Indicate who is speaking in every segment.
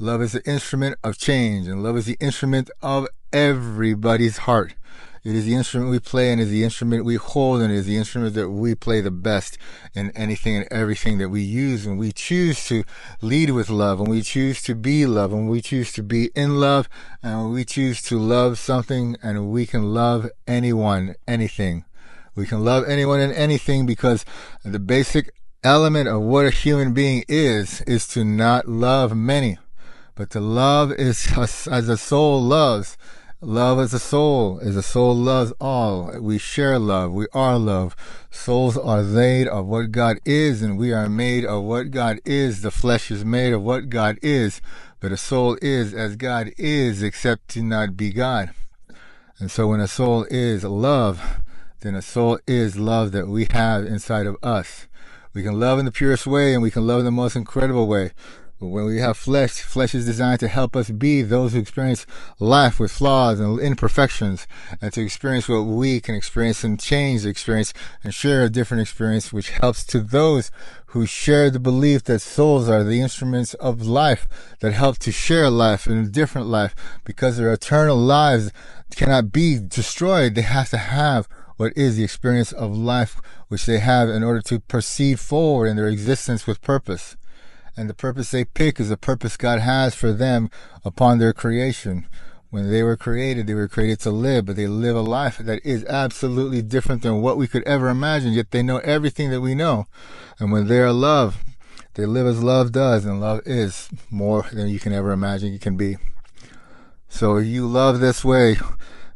Speaker 1: Love is the instrument of change, and love is the instrument of everybody's heart. It is the instrument we play, and it is the instrument we hold, and it is the instrument that we play the best in anything and everything that we use. When we choose to lead with love, when we choose to be love, when we choose to be in love, and when we choose to love something, and we can love anyone, anything. We can love anyone and anything, because the basic element of what a human being is to not love many, but to love is as a soul loves. Love as a soul loves all. We share love. We are love. Souls are made of what God is, and we are made of what God is. The flesh is made of what God is, but a soul is as God is, except to not be God. And so when a soul is love, then a soul is love that we have inside of us. We can love in the purest way, and we can love in the most incredible way. But when we have flesh is designed to help us be those who experience life with flaws and imperfections, and to experience what we can experience and change the experience and share a different experience, which helps to those who share the belief that souls are the instruments of life that help to share life in a different life, because their eternal lives cannot be destroyed. They have to have what is the experience of life which they have in order to proceed forward in their existence with purpose. And the purpose they pick is the purpose God has for them upon their creation. When they were created to live, but they live a life that is absolutely different than what we could ever imagine, yet they know everything that we know. And when they are love, they live as love does, and love is more than you can ever imagine it can be. So you love this way.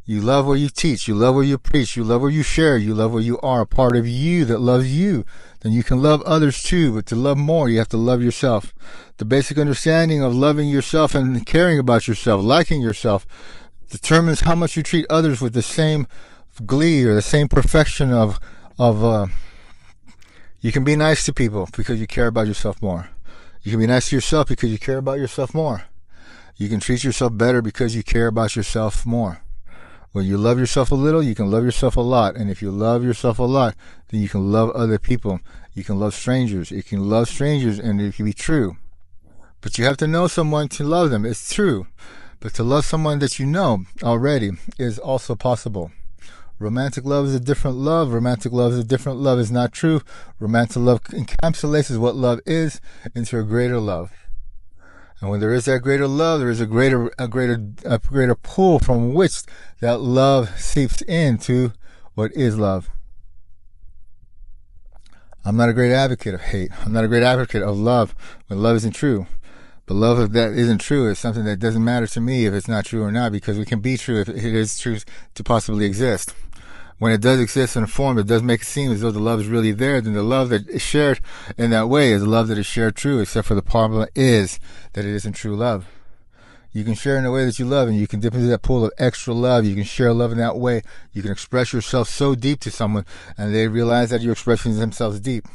Speaker 1: You love what you teach, you love what you preach, you love what you share, you love what you are, a part of you that loves you. Then you can love others too, but to love more, you have to love yourself. The basic understanding of loving yourself and caring about yourself, liking yourself, determines how much you treat others with the same glee or the same perfection of you can be nice to people because you care about yourself more. You can be nice to yourself because you care about yourself more. You can treat yourself better because you care about yourself more. When you love yourself a little, you can love yourself a lot. And if you love yourself a lot, then you can love other people. You can love strangers. You can love strangers, and it can be true. But you have to know someone to love them. It's true. But to love someone that you know already is also possible. Romantic love is a different love. Romantic love is a different love. It's not true. Romantic love encapsulates what love is into a greater love. And when there is that greater love, there is a greater pull from which that love seeps into what is love. I'm not a great advocate of hate. I'm not a great advocate of love when love isn't true. But love, if that isn't true, is something that doesn't matter to me if it's not true or not, because it can be true if it is true to possibly exist. When it does exist in a form that does make it seem as though the love is really there, then the love that is shared in that way is the love that is shared true, except for the problem is that it isn't true love. You can share in the way that you love, and you can dip into that pool of extra love. You can share love in that way. You can express yourself so deep to someone, and they realize that you're expressing themselves deep.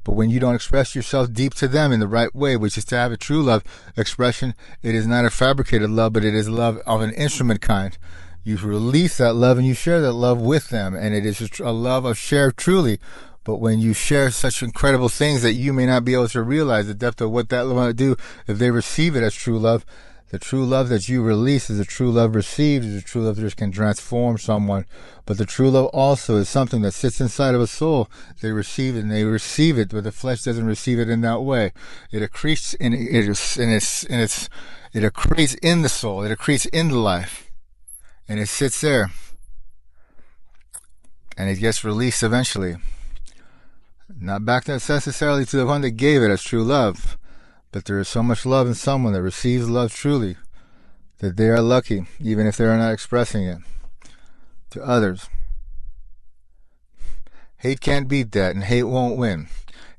Speaker 1: But when you don't express yourself deep to them in the right way, which is to have a true love expression, it is not a fabricated love, but it is love of an instrument kind. You release that love and you share that love with them, and it is a love of share truly. But when you share such incredible things that you may not be able to realize the depth of what that love might do if they receive it as true love, the true love that you release is a true love received, is a true love that can transform someone. But the true love also is something that sits inside of a soul. They receive it, and they receive it, but the flesh doesn't receive it in that way. It accretes in it accretes in the soul. It accretes in the life. And it sits there, and it gets released eventually. Not back necessarily to the one that gave it as true love, but there is so much love in someone that receives love truly that they are lucky, even if they are not expressing it to others. Hate can't beat that, and hate won't win.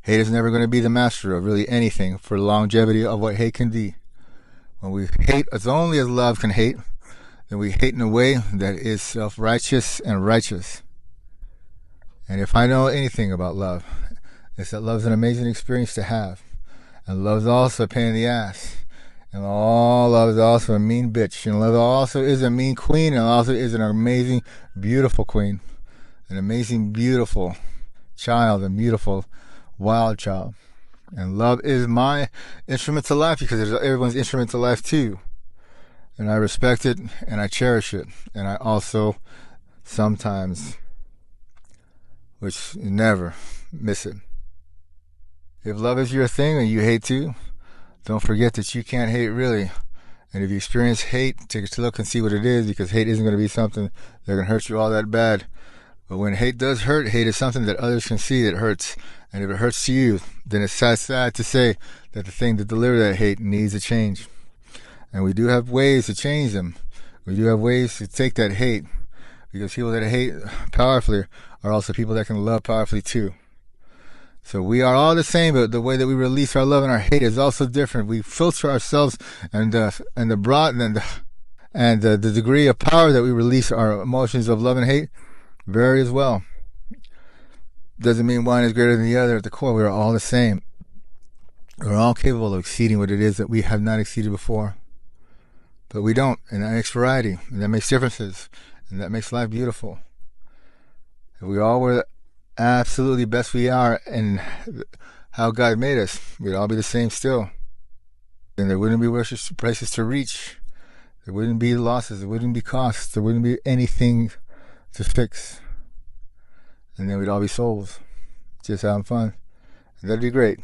Speaker 1: Hate is never going to be the master of really anything for the longevity of what hate can be. When we hate as only as love can hate, then we hate in a way that is self-righteous and righteous. And if I know anything about love, it's that love is an amazing experience to have. And love is also a pain in the ass. And all love is also a mean bitch. And love also is a mean queen, and also is an amazing, beautiful queen. An amazing, beautiful child, and beautiful, wild child. And love is my instrument to life because it's everyone's instrument to life too. And I respect it and I cherish it. And I also sometimes, which never, miss it. If love is your thing and you hate too, don't forget that you can't hate really. And if you experience hate, take a look and see what it is, because hate isn't going to be something that can hurt you all that bad. But when hate does hurt, hate is something that others can see that hurts. And if it hurts to you, then it's sad to say that the thing that delivered that hate needs a change. And we do have ways to change them. We do have ways to take that hate, because people that hate powerfully are also people that can love powerfully too. So we are all the same, but the way that we release our love and our hate is also different. We filter ourselves, and the broad and the degree of power that we release our emotions of love and hate vary as well. Doesn't mean one is greater than the other. At the core, we are all the same. We're all capable of exceeding what it is that we have not exceeded before. But we don't, and that makes variety, and that makes differences, and that makes life beautiful. If we all were the absolutely best we are and how God made us, we'd all be the same still. And there wouldn't be worse places to reach. There wouldn't be losses. There wouldn't be costs. There wouldn't be anything to fix. And then we'd all be souls, just having fun. And that'd be great.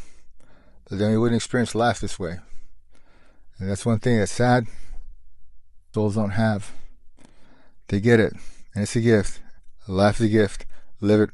Speaker 1: But then we wouldn't experience life this way. And that's one thing that's sad. Souls don't have. They get it. And it's a gift. Life's a gift. Live it